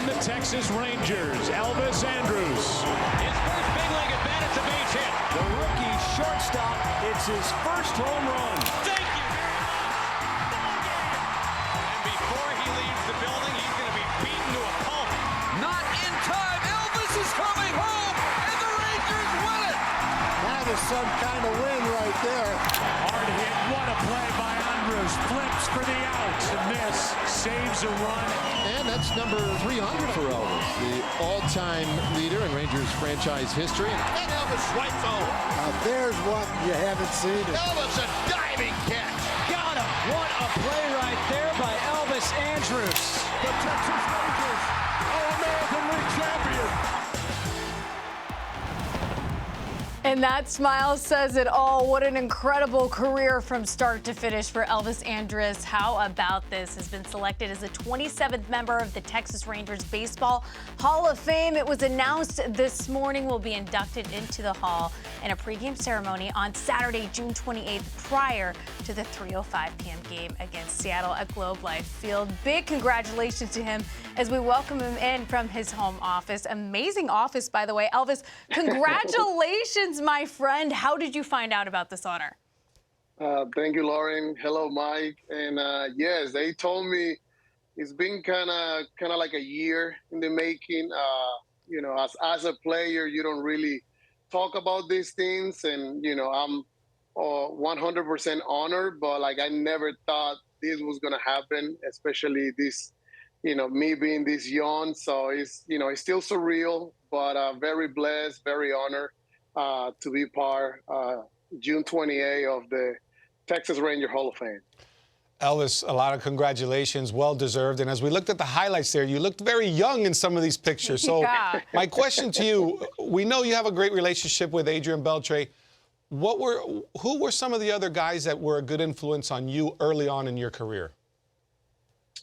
the Texas Rangers, Elvis Andrus. His first big league at bat, it's a base hit. The rookie shortstop, it's his first home run. Thank you very much. Ball game. And before he leaves the building, he's going to be beaten to a pulp. Not in time. Elvis is coming home, and the Rangers win it. That is some kind of win right there. Hard hit, what a play by Andrus. Flips for the out. To miss, saves a run. And that's number 300 for Elvis, the all-time leader in Rangers franchise history. And Elvis right zone. Now there's one you haven't seen. Elvis, a diving catch. Got him. What a play right there by Elvis Andrus. The Texas Rangers are American League champions. And that smile says it all. What an incredible career from start to finish for Elvis Andrus. How about this? Has been selected as the 27th member of the Texas Rangers Baseball Hall of Fame. It was announced this morning will be inducted into the Hall in a pregame ceremony on Saturday, June 28th, prior to the 3:05 p.m. game against Seattle at Globe Life Field. Big congratulations to him as we welcome him in from his home office. Amazing office, by the way. Elvis, congratulations, my friend. How did you find out about this honor? Thank you, Lauren. Hello, Mike. And yes, they told me it's been kind of like a year in the making. You know, as a player, you don't really talk about these things, and you know, I'm 100% honored. But like, I never thought this was gonna happen, especially this, you know, me being this young. So it's, you know, it's still surreal, but very blessed, very honored to be part June 28 of the Texas Ranger Hall of Fame. Elvis, a lot of congratulations, well deserved. And as we looked at the highlights there, you looked very young in some of these pictures. So Yeah. my question to you, we know you have a great relationship with Adrian Beltre. Who were some of the other guys that were a good influence on you early on in your career?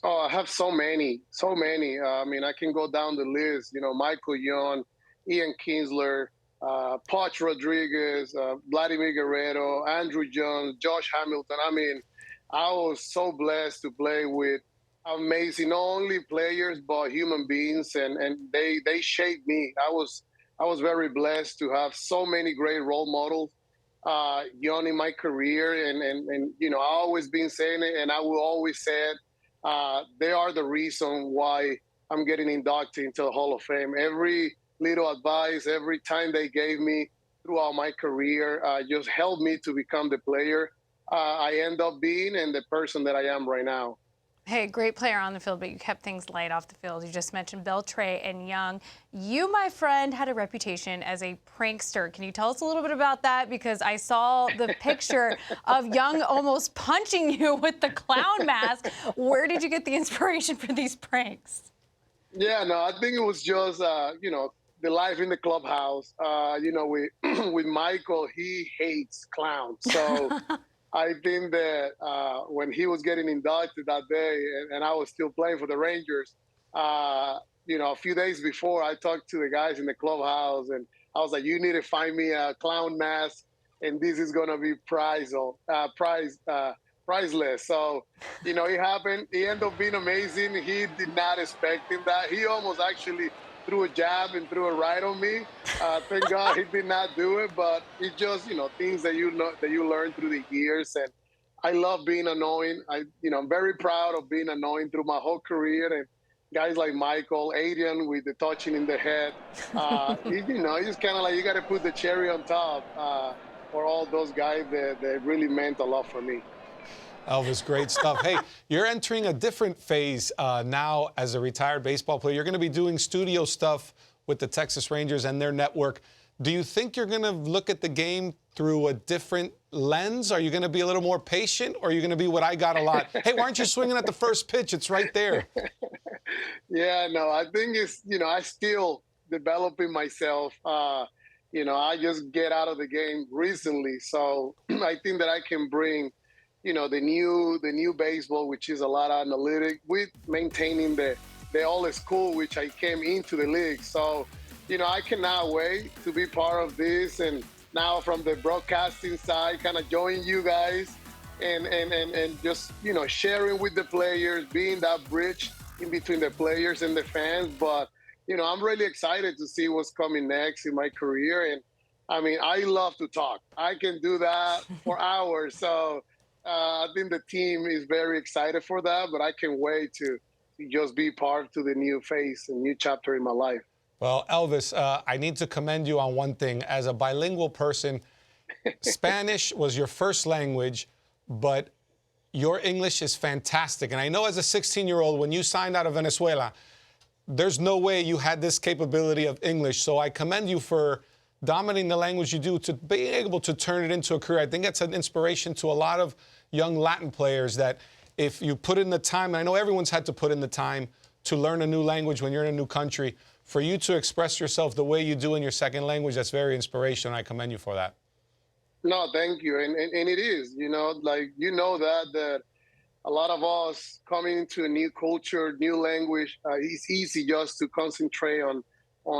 Oh, I have so many. I mean, I can go down the list. You know, Michael Young, Ian Kinsler, Poch Rodriguez, Vladimir Guerrero, Andrew Jones, Josh Hamilton. I mean, I was so blessed to play with amazing, not only players, but human beings, and they shaped me. I was very blessed to have so many great role models young in my career. And you know, I always been saying it, and I will always say it. They are the reason why I'm getting inducted into the Hall of Fame. Every little advice, every time they gave me throughout my career, just helped me to become the player I end up being and the person that I am right now. Hey, great player on the field, but you kept things light off the field. You just mentioned Beltre and Young. You, my friend, had a reputation as a prankster. Can you tell us a little bit about that? Because I saw the picture of Young almost punching you with the clown mask. Where did you get the inspiration for these pranks? Yeah, no, I think it was just, you know, the life in the clubhouse. You know, with Michael, he hates clowns. So I think that when he was getting inducted that day, and I was still playing for the Rangers, you know, a few days before, I talked to the guys in the clubhouse, and I was like, "You need to find me a clown mask, and this is gonna be priceless." So, you know, it happened. It ended up being amazing. He did not expect that. He almost actually threw a jab and threw a right on me. Thank God he did not do it, but it's just, you know, things that you learn through the years. And I love being annoying. I'm very proud of being annoying through my whole career. And guys like Michael, Adrian with the touching in the head, you know, it's kind of like you got to put the cherry on top for all those guys that really meant a lot for me. Elvis, great stuff. Hey, you're entering a different phase now as a retired baseball player. You're going to be doing studio stuff with the Texas Rangers and their network. Do you think you're going to look at the game through a different lens? Are you going to be a little more patient, or are you going to be what I got a lot? Hey, why aren't you swinging at the first pitch? It's right there. Yeah, no, I think it's, you know, I still developing myself. You know, I just get out of the game recently. So I think that I can bring, you know, the new baseball, which is a lot of analytic, with maintaining the old school, which I came into the league. So, you know, I cannot wait to be part of this, and now from the broadcasting side, kind of join you guys and just, you know, sharing with the players, being that bridge in between the players and the fans. But, I'm really excited to see what's coming next in my career. And, I mean, I love to talk. I can do that for hours. So I think the team is very excited for that, but I can't wait to just be part to the new phase, a new chapter in my life. Well, Elvis, I need to commend you on one thing. As a bilingual person, Spanish was your first language, but your English is fantastic. And I know as a 16-year-old, when you signed out of Venezuela, there's no way you had this capability of English. So I commend you for dominating the language you do, to being able to turn it into a career. I think that's an inspiration to a lot of young Latin players, that if you put in the time, and I know everyone's had to put in the time to learn a new language when you're in a new country, for you to express yourself the way you do in your second language, that's very inspirational. I commend you for that. No, thank you. And it is, that a lot of us coming into a new culture, new language, it's easy just to concentrate on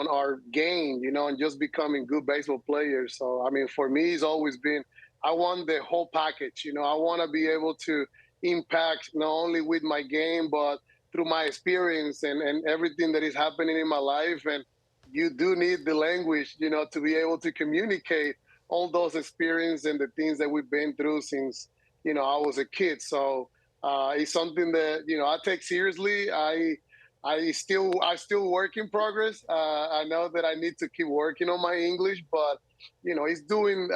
our game, and just becoming good baseball players. So, I mean, for me, it's always been, I want the whole package. I want to be able to impact not only with my game, but through my experience and everything that is happening in my life. And you do need the language, to be able to communicate all those experiences and the things that we've been through since, I was a kid. So it's something that, I take seriously. I still work in progress. I know that I need to keep working on my English, but, it's doing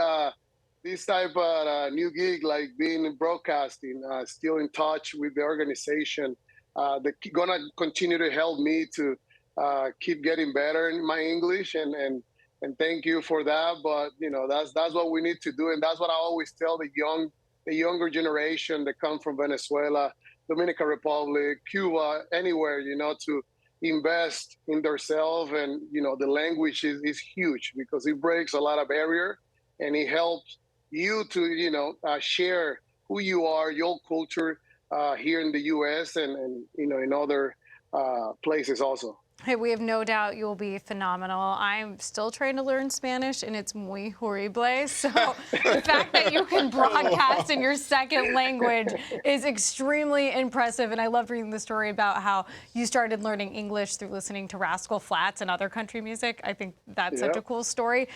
this type of new gig, like being in broadcasting, still in touch with the organization. They're going to continue to help me to keep getting better in my English, and thank you for that. But, that's what we need to do. And that's what I always tell the younger generation that come from Venezuela, Dominican Republic, Cuba, anywhere, to invest in themselves. And, the language is huge, because it breaks a lot of barrier, and it helps you to, share who you are, your culture here in the U.S. and in other places also. Hey, we have no doubt you'll be phenomenal. I'm still trying to learn Spanish, and it's muy horrible. So the fact that you can broadcast in your second language is extremely impressive. And I loved reading the story about how you started learning English through listening to Rascal Flatts and other country music. I think that's such a cool story.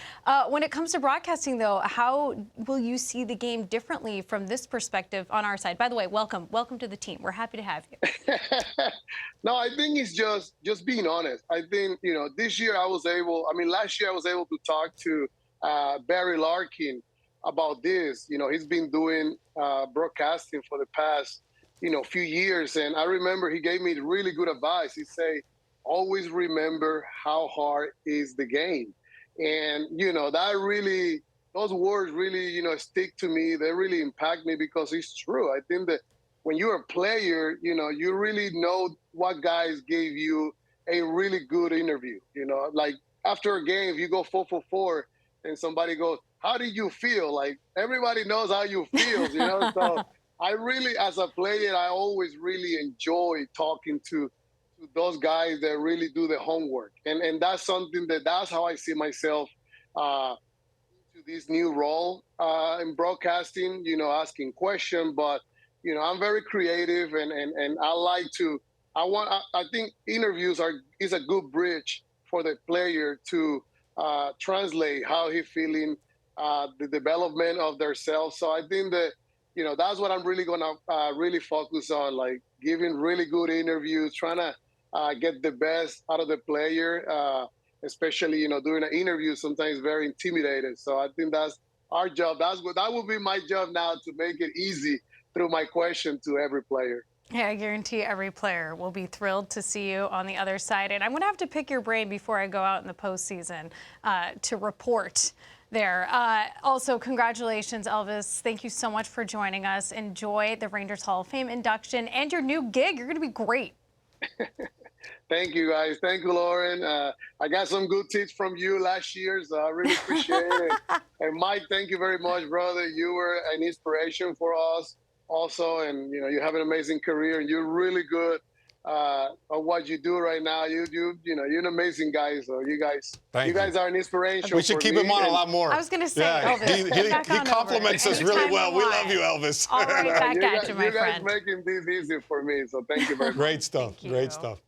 When it comes to broadcasting, though, how will you see the game differently from this perspective on our side? By the way, welcome to the team. We're happy to have you. No, I think it's just being honest. I think, last year I was able to talk to Barry Larkin about this. He's been doing broadcasting for the past, few years. And I remember he gave me really good advice. He said, always remember how hard is the game. And, those words really, stick to me. They really impact me, because it's true. I think that when you're a player, you really know what guys gave you a really good interview. Like after a game, if you go 4 for 4 and somebody goes, how did you feel? Like everybody knows how you feel, So I really, as a player, I always really enjoy talking to those guys that really do the homework. And that's something that's how I see myself into this new role in broadcasting, asking questions, but I'm very creative, and I like to. I think interviews is a good bridge for the player to translate how he's feeling, the development of themselves. So I think that that's what I'm really gonna really focus on, like giving really good interviews, trying to get the best out of the player, especially during an interview. Sometimes very intimidated. So I think that's our job. That will be my job now, to make it easy through my question to every player. Yeah, I guarantee every player will be thrilled to see you on the other side. And I'm going to have to pick your brain before I go out in the postseason to report there. Also, congratulations, Elvis. Thank you so much for joining us. Enjoy the Rangers Hall of Fame induction and your new gig. You're going to be great. Thank you, guys. Thank you, Lauren. I got some good tips from you last year, so I really appreciate it. And Mike, thank you very much, brother. You were an inspiration for us also, and you have an amazing career, and you're really good of what you do right now. You know, you're an amazing guy. So you guys are an inspiration. We should keep him on a lot more. I was going to say, Yeah, Elvis, he compliments us really well. We love you, Elvis. All right, back at you, my friend. friend. You guys making this easy for me, so thank you very much. Great stuff. Great stuff.